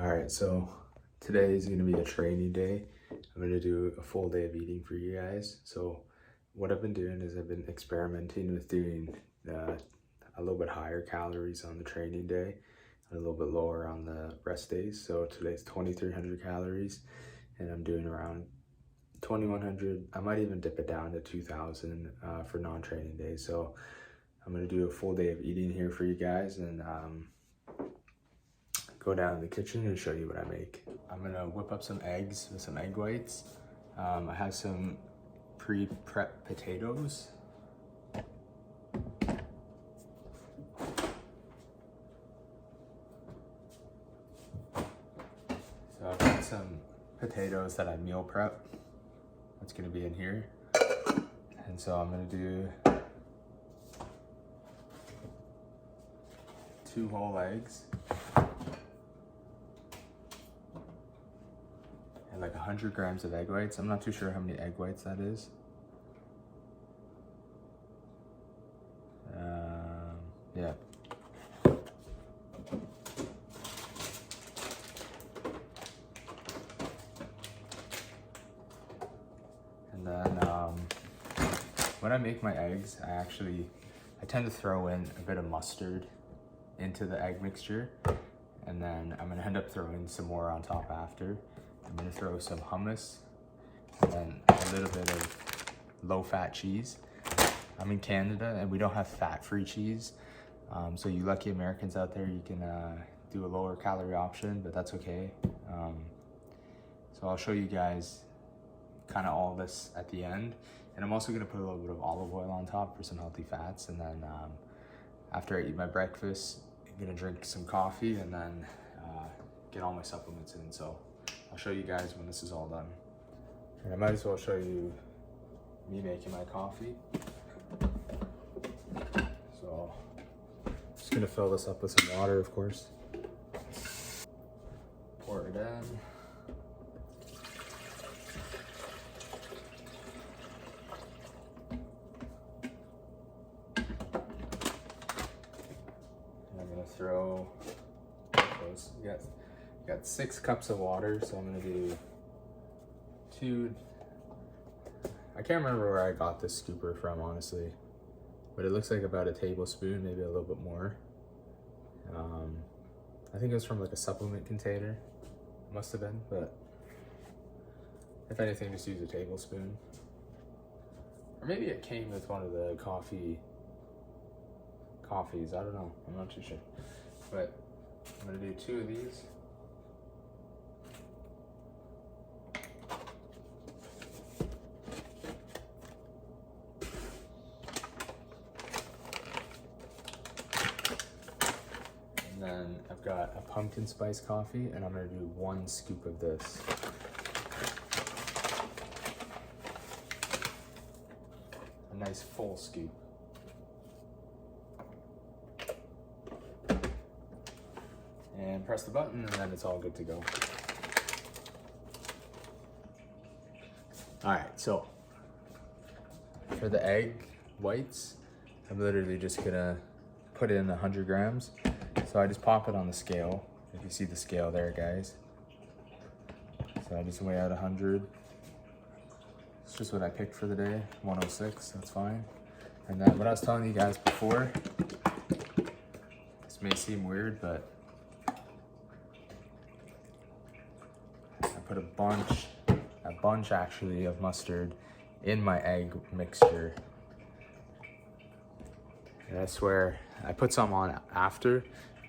All right, so today is going to be a training day. I'm going to do a full day of eating for you guys. So what I've been doing is I've been experimenting with doing a little bit higher calories on the training day and a little bit lower on the rest days. So today's 2,300 calories and I'm doing around 2,100. I might even dip it down to 2,000 for non-training days. So I'm going to do a full day of eating here for you guys and go down to the kitchen and show you what I make. I'm gonna whip up some eggs with some egg whites. I have some pre-prep potatoes. So I've got some potatoes that I meal prep. That's gonna be in here. And so I'm gonna do 2 whole eggs. And like 100 grams of egg whites. I'm not too sure how many egg whites that is. Yeah. And then when I make my eggs, I tend to throw in a bit of mustard into the egg mixture. And then I'm gonna end up throwing some more on top after. I'm gonna throw some hummus and then a little bit of low-fat cheese. I'm in Canada and we don't have fat-free cheese. So you lucky Americans out there, you can do a lower calorie option, but that's okay. So I'll show you guys kind of all this at the end. And I'm also gonna put a little bit of olive oil on top for some healthy fats. And then after I eat my breakfast, I'm gonna drink some coffee and then get all my supplements in. So I'll show you guys when this is all done. And I might as well show you me making my coffee. So just gonna fill this up with some water, of course. Pour it in. And I'm gonna throw those. Got 6 cups of water, so I'm gonna do 2. I can't remember where I got this scooper from, honestly, but it looks like about a tablespoon, maybe a little bit more. I think it was from like a supplement container, must have been, but if anything, just use a tablespoon. Or maybe it came with one of the coffees, I don't know, I'm not too sure. But I'm gonna do 2 of these. And then I've got a pumpkin spice coffee and I'm gonna do 1 scoop of this. A nice full scoop. And press the button and then it's all good to go. All right, so for the egg whites, I'm literally just gonna put in 100 grams. So I just pop it on the scale. If you see the scale there, guys. So I just weigh out 100. It's just what I picked for the day, 106, that's fine. And then what I was telling you guys before, this may seem weird, but I put a bunch actually of mustard in my egg mixture. And I swear, I put some on after,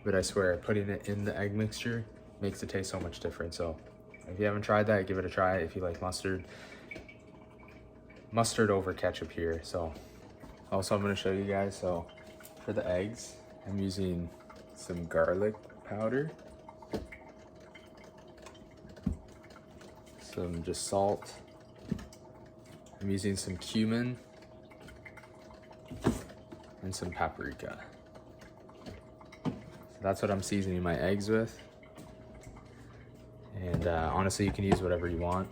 but I swear putting it in the egg mixture makes it taste so much different. So if you haven't tried that, give it a try. If you like mustard over ketchup here. So also I'm gonna show you guys, so for the eggs, I'm using some garlic powder, some just salt. I'm using some cumin and some paprika. So that's what I'm seasoning my eggs with. And honestly, you can use whatever you want.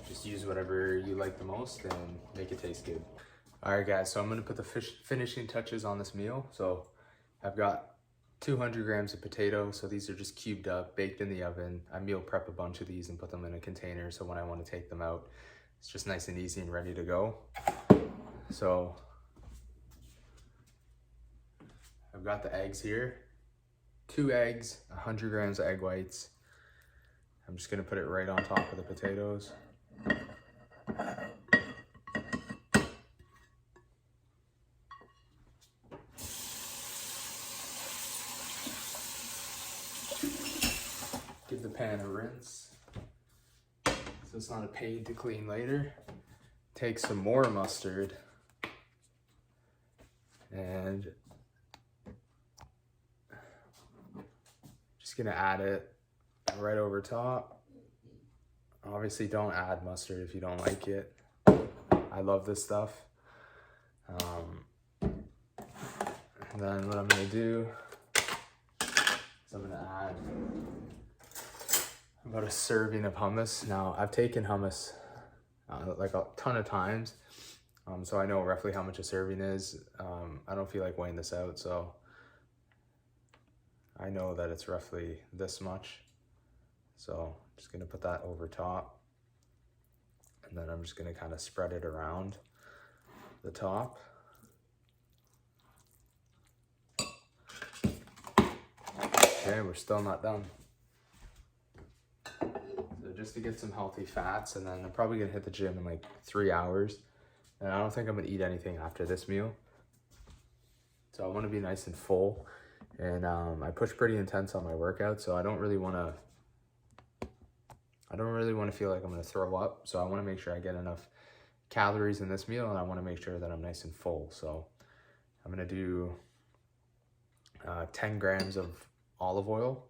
Just use whatever you like the most and make it taste good. All right, guys, so I'm gonna put the finishing touches on this meal. So I've got 200 grams of potato. So these are just cubed up, baked in the oven. I meal prep a bunch of these and put them in a container, so when I want to take them out, it's just nice and easy and ready to go. So I've got the eggs here. 2 eggs, 100 grams of egg whites. I'm just gonna put it right on top of the potatoes. Give the pan a rinse, so it's not a pain to clean later. Take some more mustard and just gonna add it right over top. Obviously don't add mustard if you don't like it. I love this stuff. And then what I'm gonna do is I'm gonna add about a serving of hummus. Now I've taken hummus like a ton of times, so I know roughly how much a serving is. I don't feel like weighing this out, so I know that it's roughly this much. So I'm just gonna put that over top, and then I'm just gonna kind of spread it around the top. Okay, we're still not done. So just to get some healthy fats, and then I'm probably gonna hit the gym in like 3 hours. And I don't think I'm gonna eat anything after this meal. So I wanna be nice and full. And I push pretty intense on my workout, so I don't really wanna feel like I'm gonna throw up. So I wanna make sure I get enough calories in this meal, and I wanna make sure that I'm nice and full. So I'm gonna do 10 grams of olive oil.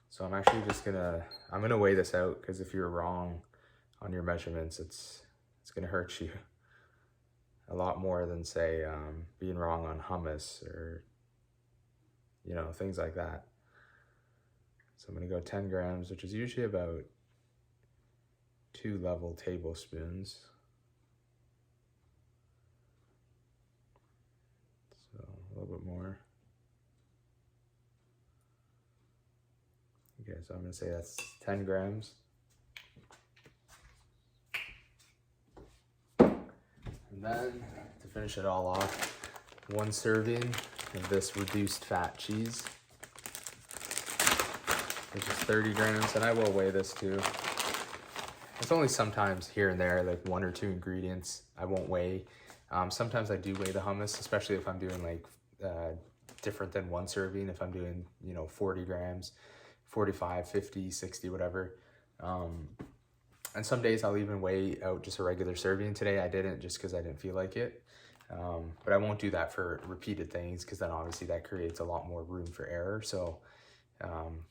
So I'm actually just I'm gonna weigh this out, because if you're wrong on your measurements, it's gonna hurt you a lot more than, say, being wrong on hummus or, you know, things like that. So I'm gonna go 10 grams, which is usually about 2 level tablespoons. So a little bit more. Okay, so I'm gonna say that's 10 grams. And then to finish it all off, 1 serving of this reduced fat cheese, which is 30 grams, and I will weigh this too. It's only sometimes here and there, like 1 or 2 ingredients I won't weigh. Sometimes I do weigh the hummus, especially if I'm doing like different than 1 serving. If I'm doing, you know, 40 grams, 45, 50, 60, whatever. And some days I'll even weigh out just a regular serving. Today I didn't, just because I didn't feel like it. But I won't do that for repeated things, because then obviously that creates a lot more room for error. So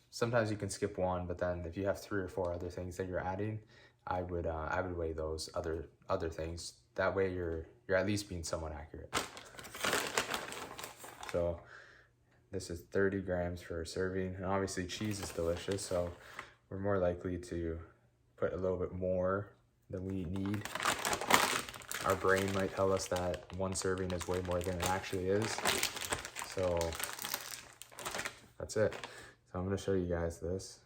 sometimes you can skip 1, but then if you have 3 or 4 other things that you're adding, I would weigh those other things. That way you're at least being somewhat accurate. So this is 30 grams for a serving, and obviously cheese is delicious, so we're more likely to put a little bit more than we need. Our brain might tell us that 1 serving is way more than it actually is. So that's it. So I'm gonna show you guys this.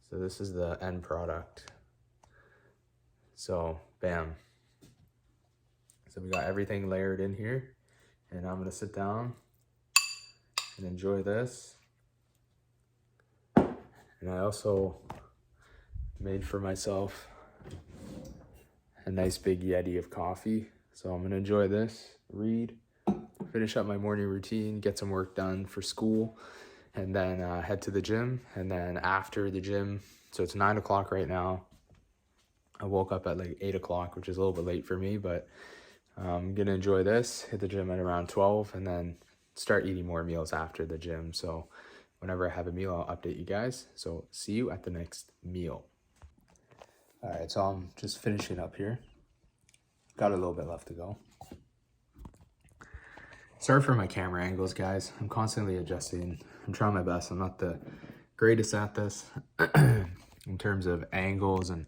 So this is the end product. So bam. So we got everything layered in here, and I'm gonna sit down and enjoy this. And I also made for myself a nice big Yeti of coffee. So I'm gonna enjoy this, read, finish up my morning routine, get some work done for school, and then head to the gym. And then after the gym, so it's 9 o'clock right now. I woke up at like 8 o'clock, which is a little bit late for me, but I'm gonna enjoy this, hit the gym at around 12, and then start eating more meals after the gym. So whenever I have a meal, I'll update you guys. So see you at the next meal. All right, so I'm just finishing up here. Got a little bit left to go. Sorry for my camera angles, guys. I'm constantly adjusting. I'm trying my best. I'm not the greatest at this in terms of angles, and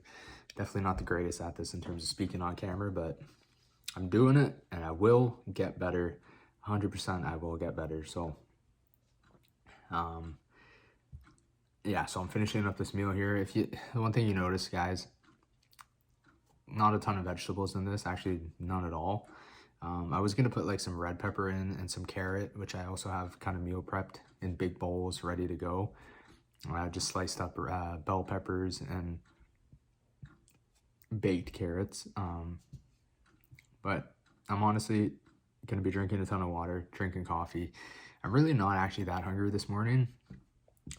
definitely not the greatest at this in terms of speaking on camera, but I'm doing it, and I will get better. 100% I will get better. So yeah, so I'm finishing up this meal here. The one thing you notice, guys, not a ton of vegetables in this, actually none at all. I was gonna put like some red pepper in and some carrot, which I also have kind of meal prepped in big bowls ready to go. Just sliced up bell peppers and baked carrots. But I'm honestly gonna be drinking a ton of water, drinking coffee. I'm really not actually that hungry this morning,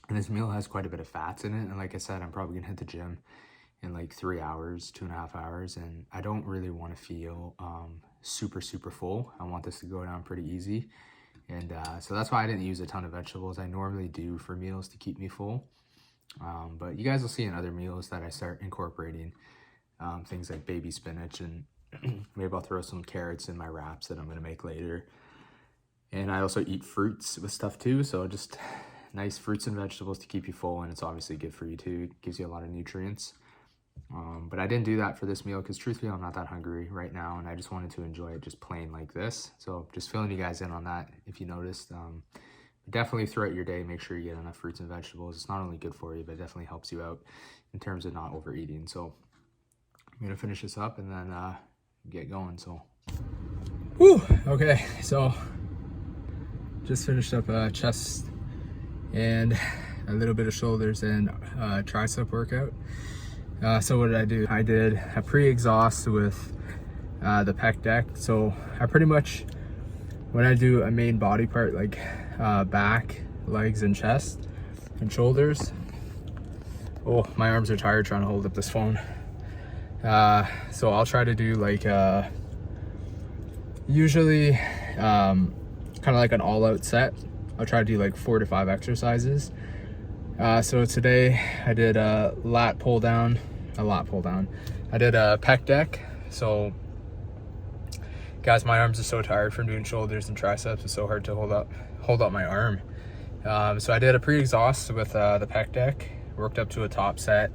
and this meal has quite a bit of fats in it. And like I said, I'm probably gonna hit the gym in like 3 hours, 2.5 hours, and I don't really want to feel super full. I want this to go down pretty easy, and so that's why I didn't use a ton of vegetables. I normally do for meals to keep me full, but you guys will see in other meals that I start incorporating things like baby spinach, and maybe I'll throw some carrots in my wraps that I'm going to make later. And I also eat fruits with stuff too, so just nice fruits and vegetables to keep you full, and it's obviously good for you too. It gives you a lot of nutrients. But I didn't do that for this meal because truthfully I'm not that hungry right now, and I just wanted to enjoy it just plain like this. So just filling you guys in on that if you noticed. Definitely throughout your day, make sure you get enough fruits and vegetables. It's not only good for you, but it definitely helps you out in terms of not overeating. So I'm gonna finish this up and then get going. So whew, okay, so just finished up chest and a little bit of shoulders and tricep workout. So what did I do? I did a pre-exhaust with the pec deck. So I pretty much, when I do a main body part like back, legs, and chest and shoulders, oh, my arms are tired trying to hold up this phone. So I'll try to do like usually kind of like an all-out set. I'll try to do like 4 to 5 exercises. So today I did a lat pull down. I did a pec deck. So guys, my arms are so tired from doing shoulders and triceps. It's so hard to hold up my arm. So I did a pre-exhaust with the pec deck, worked up to a top set,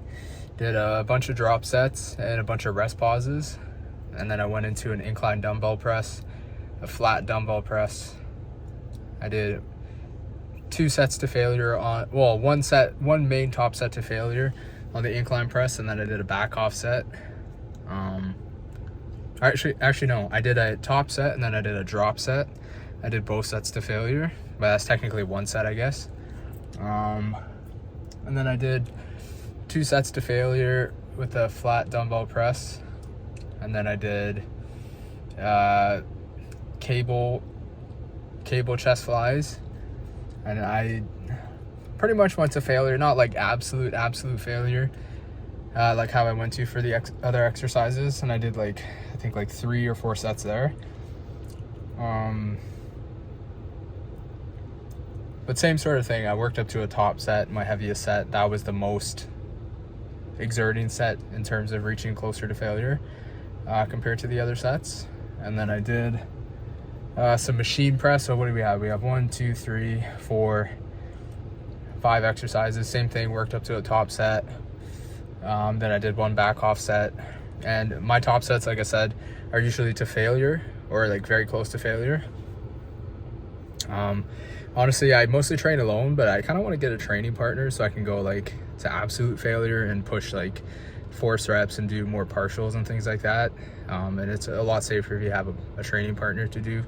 did a bunch of drop sets and a bunch of rest pauses. And then I went into an incline dumbbell press, a flat dumbbell press. I did 2 sets to failure on, well, one main top set to failure on the incline press, and then I did a back off set. Actually no, I did a top set and then I did a drop set. I did both sets to failure, but that's technically 1 set, I guess. And then I did 2 sets to failure with a flat dumbbell press, and then I did cable chest flies. And I pretty much went to failure, not like absolute failure, like how I went to for the other exercises. And I did like, I think like 3 or 4 sets there. But same sort of thing. I worked up to a top set, my heaviest set. That was the most exerting set in terms of reaching closer to failure compared to the other sets. And then I did some machine press. So what do we have? We have 1, 2, 3, 4, 5 exercises. Same thing, worked up to a top set. Then I did 1 back off set. And my top sets, like I said, are usually to failure or like very close to failure. Honestly, I mostly train alone, but I kind of want to get a training partner so I can go like to absolute failure and push like force reps and do more partials and things like that. And it's a lot safer if you have a training partner to do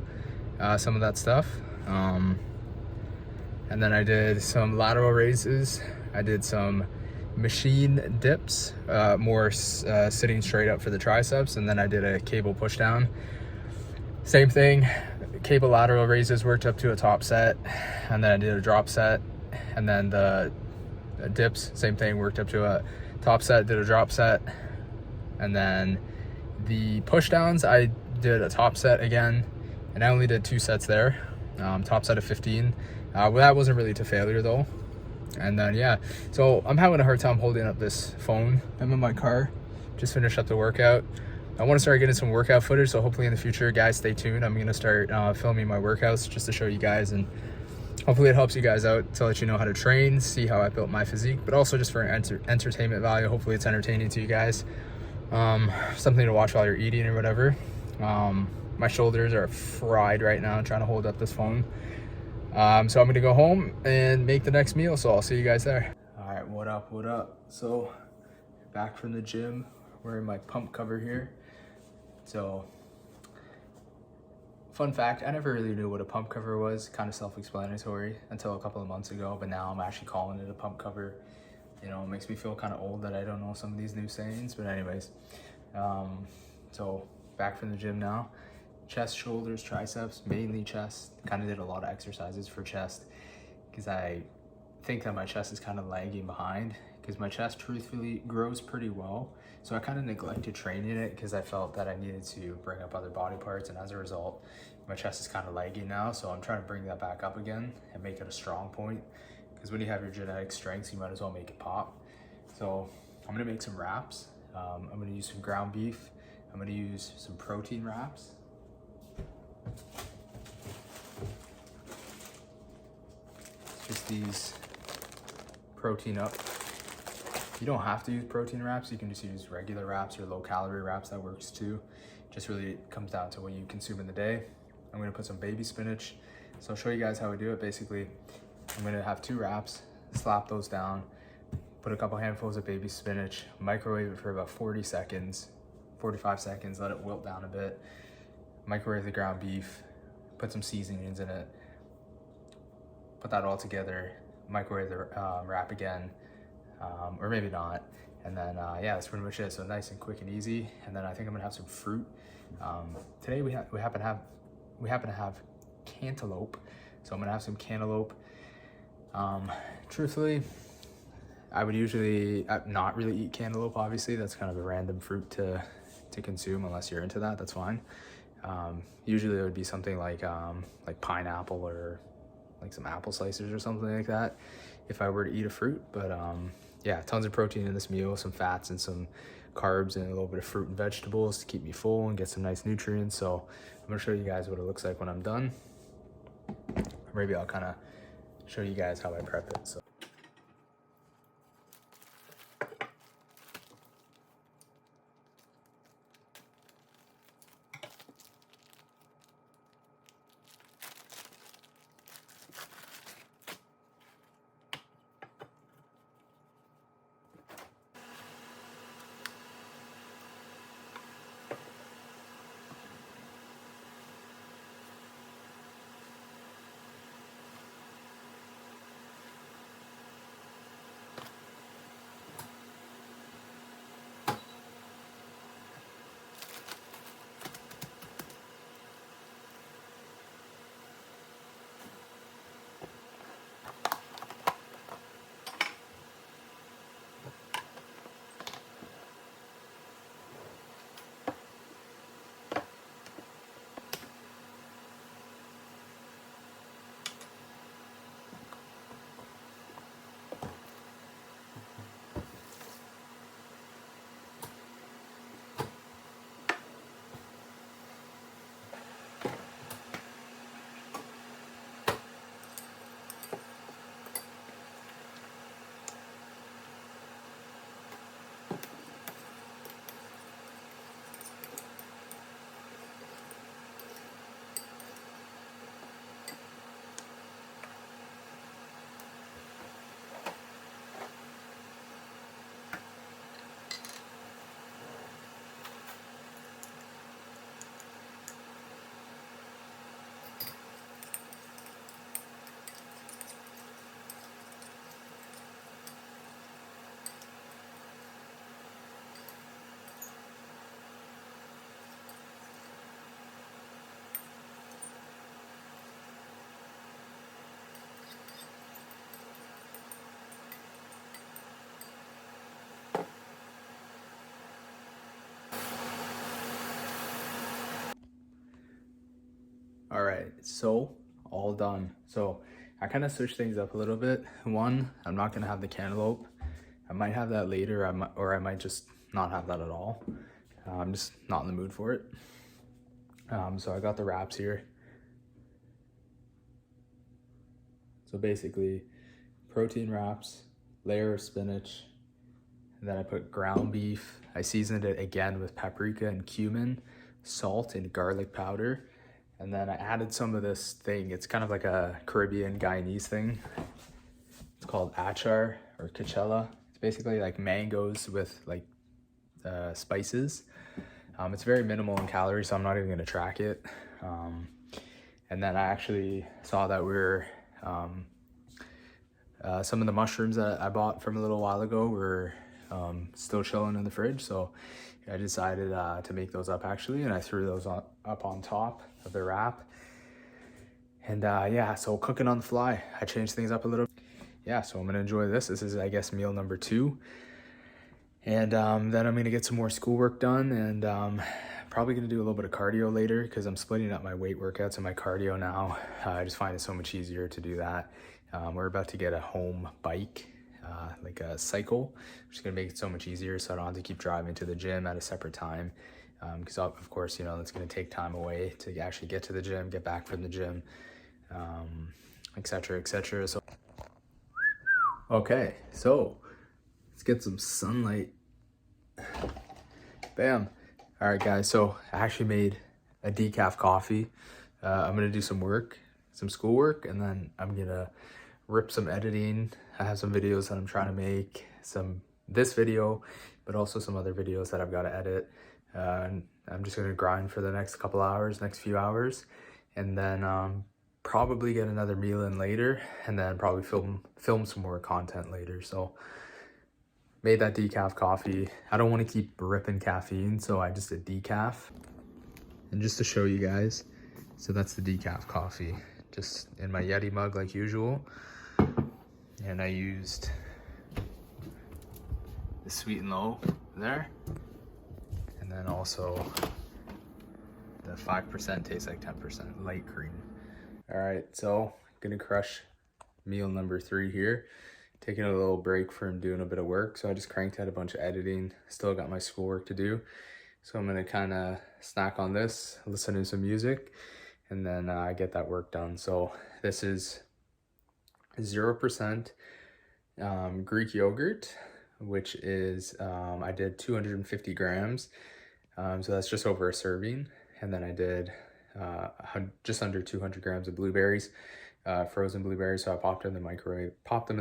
some of that stuff. And then I did some lateral raises. I did some machine dips, more sitting straight up for the triceps. And then I did a cable push down. Same thing, cable lateral raises, worked up to a top set. And then I did a drop set. And then the dips, same thing, worked up to a top set, did a drop set. And then the push downs, I did a top set again, and I only did 2 sets there, top set of 15. Well, that wasn't really to failure though. And then yeah, so I'm having a hard time holding up this phone. I'm in my car, just finished up the workout. I want to start getting some workout footage, so hopefully in the future, guys, stay tuned. I'm gonna start filming my workouts just to show you guys, and hopefully it helps you guys out to let you know how to train, see how I built my physique, but also just for entertainment value. Hopefully it's entertaining to you guys. Something to watch while you're eating or whatever. My shoulders are fried right now trying to hold up this phone. So I'm gonna go home and make the next meal, so I'll see you guys there. All right, what up? So back from the gym, wearing my pump cover here. So fun fact, I never really knew what a pump cover was, kind of self-explanatory until a couple of months ago, but now I'm actually calling it a pump cover. You know, it makes me feel kind of old that I don't know some of these new sayings, but anyways. So back from the gym now. Chest, shoulders, triceps, mainly chest. Kind of did a lot of exercises for chest because I think that my chest is kind of lagging behind because my chest truthfully grows pretty well. So I kind of neglected training it because I felt that I needed to bring up other body parts, and as a result, my chest is kind of lagging now. So I'm trying to bring that back up again and make it a strong point, because when you have your genetic strengths, you might as well make it pop. So I'm gonna make some wraps. I'm gonna use some ground beef. I'm gonna use some protein wraps. Just these protein up. You don't have to use protein wraps. You can just use regular wraps or low calorie wraps. That works too. Just really comes down to what you consume in the day. I'm gonna put some baby spinach. So I'll show you guys how I do it. Basically, I'm gonna have 2 wraps, slap those down, put a couple handfuls of baby spinach, microwave it for about 40 seconds, 45 seconds, let it wilt down a bit, microwave the ground beef, put some seasonings in it, put that all together, microwave the wrap again, or maybe not. And then, yeah, that's pretty much it. So nice and quick and easy. And then I think I'm gonna have some fruit. Today we happen to have cantaloupe. So I'm gonna have some cantaloupe. Truthfully, I would usually not really eat cantaloupe, obviously. That's kind of a random fruit to consume unless you're into that, that's fine. Usually it would be something like pineapple or like some apple slices or something like that if I were to eat a fruit. But yeah, tons of protein in this meal, some fats and some carbs and a little bit of fruit and vegetables to keep me full and get some nice nutrients. So I'm gonna show you guys what it looks like when I'm done. Maybe I'll kind of show you guys how I prep it. So. All right, so all done. So I kind of switched things up a little bit. One, I'm not gonna have the cantaloupe. I might have that later, or I might just not have that at all. I'm just not in the mood for it. So I got the wraps here. So basically, protein wraps, layer of spinach, and then I put ground beef. I seasoned it again with paprika and cumin. salt and garlic powder. And then I added some of this thing. It's kind of like a Caribbean Guyanese thing. It's called achar or cachella. It's basically like mangoes with like spices. It's very minimal in calories, so I'm not even gonna track it. And then I actually saw that some of the mushrooms that I bought from a little while ago were still chilling in the fridge, so I decided to make those up actually, and I threw those up on top of the wrap. And yeah, so cooking on the fly, I changed things up a little. Yeah, so I'm gonna enjoy this. This is, I guess, meal number 2. And then I'm gonna get some more schoolwork done, and probably gonna do a little bit of cardio later because I'm splitting up my weight workouts and my cardio now. I just find it so much easier to do that. We're about to get a home bike, like a cycle, which is gonna make it so much easier so I don't have to keep driving to the gym at a separate time. Because of course, you know, it's gonna take time away to actually get to the gym, get back from the gym, etc., etc. So, okay, so let's get some sunlight. Bam. All right, guys, so I actually made a decaf coffee. I'm gonna do some work, some schoolwork, and then I'm gonna rip some editing. I have some videos that I'm trying to make, this video, but also some other videos that I've got to edit. And I'm just gonna grind for the next few hours, and then probably get another meal in later, and then probably film some more content later. So made that decaf coffee. I don't want to keep ripping caffeine, so I just did decaf. And just to show you guys, so that's the decaf coffee, just in my Yeti mug like usual. And I used the sweet and low there. And then also the 5% tastes like 10% light cream. All right, so gonna crush meal number 3 here. Taking a little break from doing a bit of work. So I just cranked out a bunch of editing. Still got my schoolwork to do. So I'm gonna kind of snack on this, listen to some music, and then get that work done. So this is 0% Greek yogurt, which is, I did 250 grams. So that's just over a serving. And then I did just under 200 grams of blueberries. Frozen blueberries, so I popped them in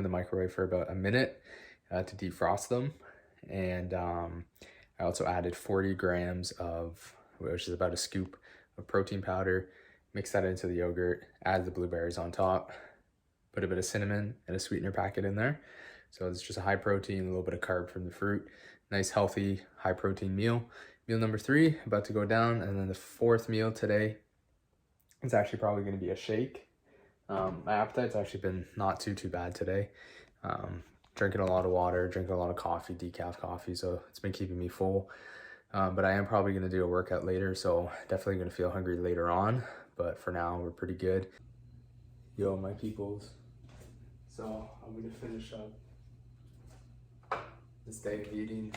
the microwave for about a minute to defrost them. And I also added 40 grams of, which is about a scoop of protein powder, mix that into the yogurt, add the blueberries on top, put a bit of cinnamon and a sweetener packet in there. So it's just a high protein, a little bit of carb from the fruit. Nice, healthy, high protein meal. Meal number 3, about to go down. And then the 4th meal today, it's actually probably gonna be a shake. My appetite's actually been not too bad today. Drinking a lot of water, drinking a lot of coffee, decaf coffee, so it's been keeping me full. But I am probably gonna do a workout later, so definitely gonna feel hungry later on. But for now, we're pretty good. Yo, my peoples. So I'm gonna finish up this day of eating.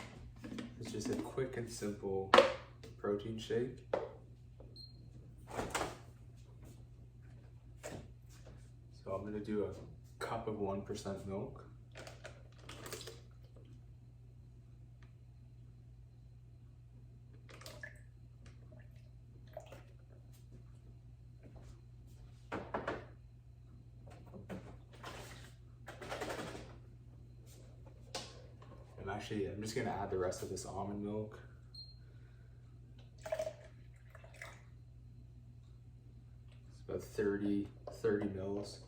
It's just a quick and simple protein shake. So I'm gonna do a cup of 1% milk. I'm just gonna add the rest of this almond milk. It's about 30 mils.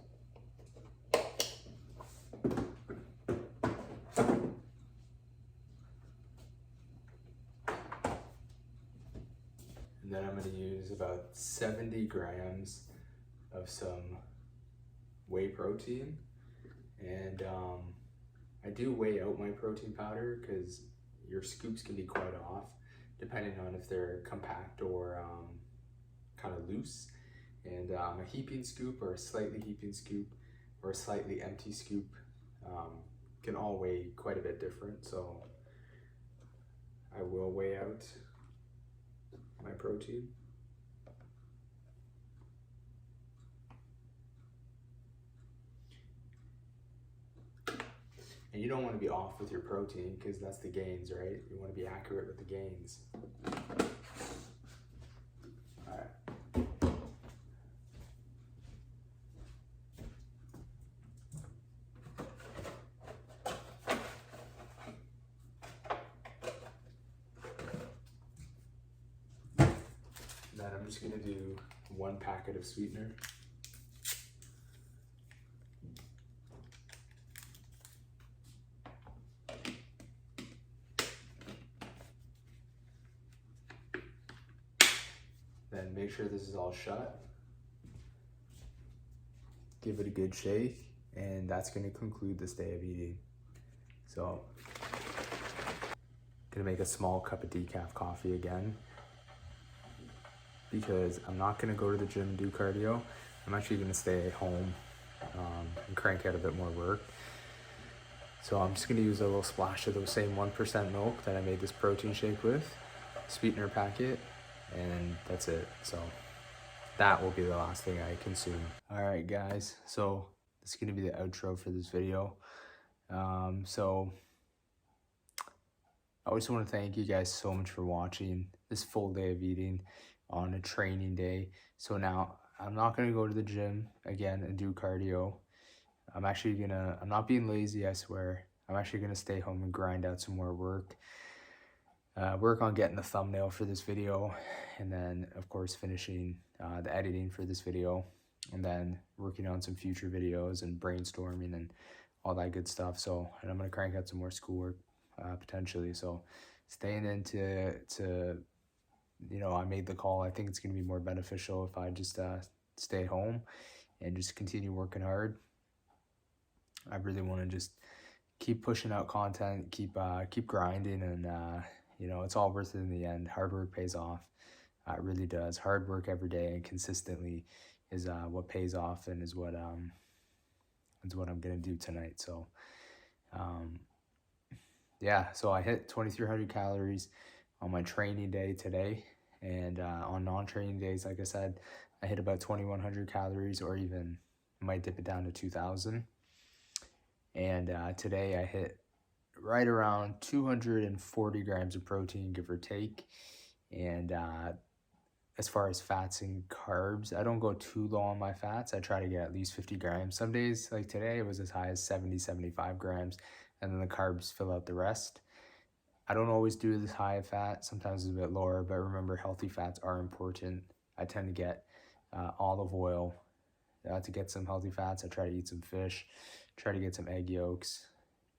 And then I'm gonna use about 70 grams of some whey protein. And I do weigh out my protein powder because your scoops can be quite off depending on if they're compact or kind of loose. And a heaping scoop or a slightly heaping scoop or a slightly empty scoop can all weigh quite a bit different. So I will weigh out my protein. And you don't want to be off with your protein because that's the gains, right? You want to be accurate with the gains. I'm just gonna do 1 packet of sweetener. Then make sure this is all shut. Give it a good shake, and that's gonna conclude this day of eating. So, gonna make a small cup of decaf coffee again, because I'm not gonna go to the gym and do cardio. I'm actually gonna stay at home and crank out a bit more work. So I'm just gonna use a little splash of the same 1% milk that I made this protein shake with, sweetener packet, and that's it. So that will be the last thing I consume. All right, guys, so this is gonna be the outro for this video. So I always want to thank you guys so much for watching this full day of eating on a training day. So now I'm not going to go to the gym again and do cardio. I'm not being lazy, I swear. I'm actually going to stay home and grind out some more work. Work on getting the thumbnail for this video, and then of course finishing the editing for this video, and then working on some future videos and brainstorming and all that good stuff. So, and I'm going to crank out some more schoolwork potentially. So staying into I made the call. I think it's going to be more beneficial if I just stay home and just continue working hard. I really want to just keep pushing out content, keep grinding, and it's all worth it in the end. Hard work pays off. It really does. Hard work every day and consistently is what pays off, and is what I'm gonna do tonight. So yeah, so I hit 2,300 calories on my training day today, and on non-training days, like I said, I hit about 2,100 calories, or even might dip it down to 2,000. And today I hit right around 240 grams of protein, give or take. And as far as fats and carbs, I don't go too low on my fats. I try to get at least 50 grams. Some days, like today, it was as high as 70, 75 grams. And then the carbs fill out the rest. I don't always do this high of fat. Sometimes it's a bit lower, but remember, healthy fats are important. I tend to get olive oil to get some healthy fats. I try to eat some fish, try to get some egg yolks,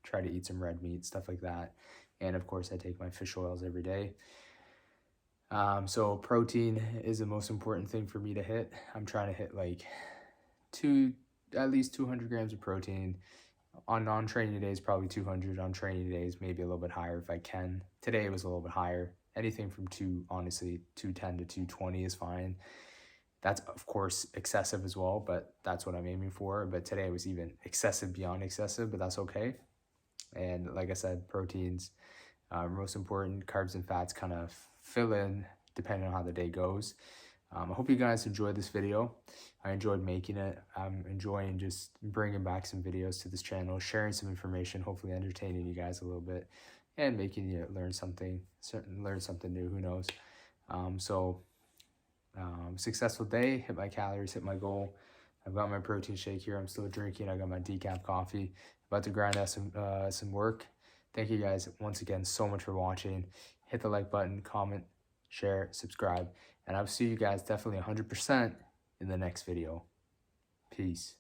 try to eat some red meat, stuff like that. And of course, I take my fish oils every day. So protein is the most important thing for me to hit. I'm trying to hit like at least 200 grams of protein. On non-training days, probably 200. On training days, maybe a little bit higher if I can. Today it was a little bit higher. Anything from 210 to 220 is fine. That's, of course, excessive as well, but that's what I'm aiming for. But today was even excessive beyond excessive, but that's okay. And like I said, proteins are most important. Carbs and fats kind of fill in depending on how the day goes. I hope you guys enjoyed this video. I enjoyed making it. I'm enjoying just bringing back some videos to this channel, sharing some information, hopefully entertaining you guys a little bit, and making you learn something new, who knows. Successful day, hit my calories, hit my goal. I've got my protein shake here. I'm still drinking. I got my decaf coffee. About to grind out some work. Thank you guys once again so much for watching. Hit the like button, comment, share, subscribe, and I'll see you guys definitely 100% in the next video. Peace.